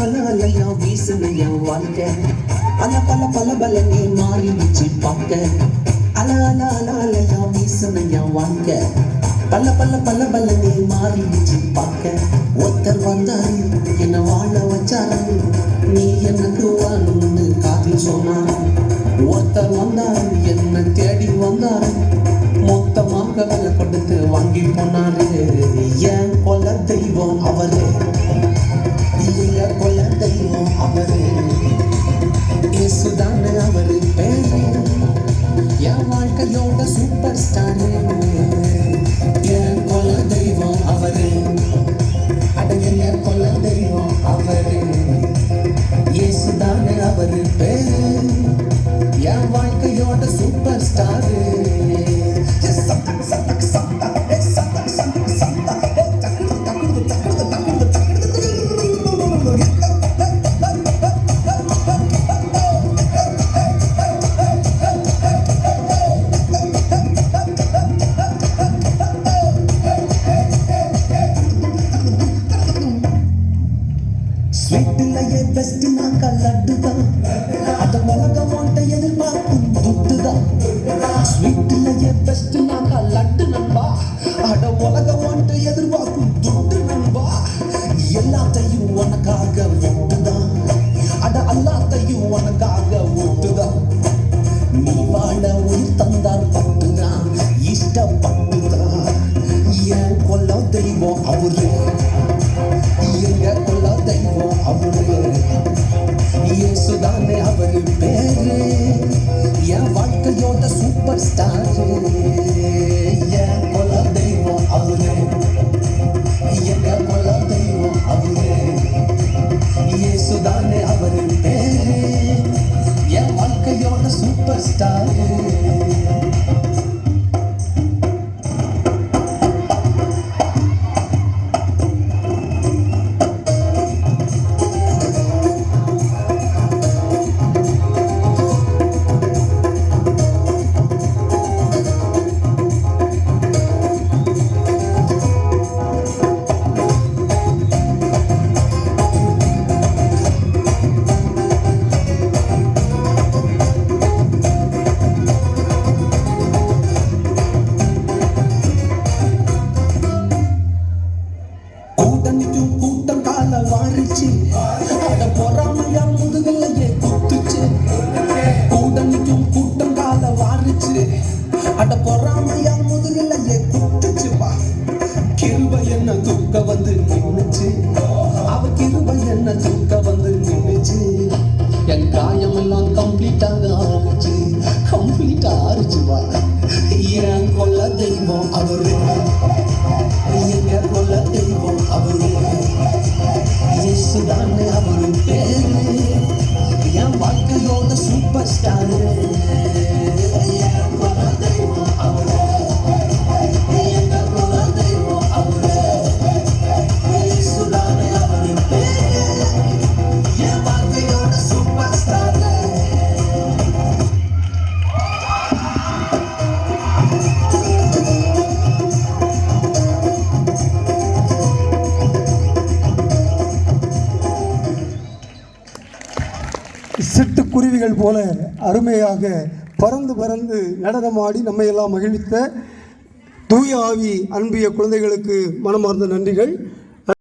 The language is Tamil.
அலையா வீசுனையா வாழ்க்கை அல பல பல பலனே மாறிடுச்சு பார்க்க அலையா வீசுனையா வாழ்க்கை பல பல பல பலனே மாறிடுச்சு பார்க்க ஒருத்தர் வந்தாரு என்ன வாழ வச்சாரு நீ எனக்கு வாழணும்னு காதில் சொன்னாரு ஒருத்தர் வந்தாரு என்ன தேடி வந்தாரு மொத்தமாக விலை கொடுத்து வாங்கி போனாரு என் கொல தெய்வம் அவரு எங்க கொல தெய்வம் அவரு இயேசுதானே அவரு பேரு என் வாழ்க்கையோட சூப்பர் ஸ்டாரு என் கொல தெய்வம் அவரு அடங்கிய கொல தெய்வம் அவரு இயேசுதானே அவரு பேரு என் வாழ்க்கையோட சூப்பர் ஸ்டாரு ஸ்வீட்டிலேயே பெஸ்ட் நாக்கா லட்டு தான் அத உலகம் ஒன்றை எதிர்பார்க்கும் துட்டு தான் ஸ்வீட்டிலேயே பெஸ்ட் நாக்கா லட்டு நண்பா அட உலகம் ஒன்றை எதிர்பார்க்கும் துட்டு நண்பா எல்லாத்தையும் உனக்காக விட்டுதான் அட எல்லாத்தையும் உனக்காக விட்டுதான் நீ வாழ உயிர் தந்தார் பட்டுதான் இஷ்டப்பட்டுதான் என் கொல்ல தெய்வம் அவரு எங்க கொல்ல தெய்வம் அவரு இயேசுதானே அவரு பேரு என் வாழ்க்கையோட சூப்பர் ஸ்டாரு என் கொல்ல தெய்வம் அவரு எங்க கொல்ல தெய்வம் அவரு இயேசுதானே அவரு பேரு என் வாழ்க்கையோட சூப்பர் ஸ்டாரு கூட்டம் கால வாரிச்சு அட பொறாமையா முதுகலையே குத்துச்சு கூட்டணிக்கும் கூட்டம் கால வாரிச்சு அட பொறாமையா முதுகலையே குத்துச்சுப்பா கிருபை என்ன தூக்க வந்து நின்னுச்சு அவ கிருபை என்ன தூக்க வந்து நின்னுச்சு என் காயமெல்லாம் கம்ப்ளீட்டாக ஆறுச்சுப்பா என் கொல்ல தெய்வம் அவரு எங்க கொல்ல தெய்வம் அவரு இயேசுதானே அவரு பேரு என் வாழ்க்கையோட சூப்பர் ஸ்டாரு என் கொல்ல தெய்வம் அவரு எங்க கொல்ல தெய்வம் அவரு இயேசுதானே அவரு பேரு என் வாழ்க்கையோட சூப்பர் ஸ்டாரு சிட்டுக்குருவிகள் போல அருமையாக பறந்து பறந்து நடனமாடி நம்மையெல்லாம் மகிழ்வித்த தூய ஆவி அன்பிய குழந்தைகளுக்கு மனமார்ந்த நன்றிகள்.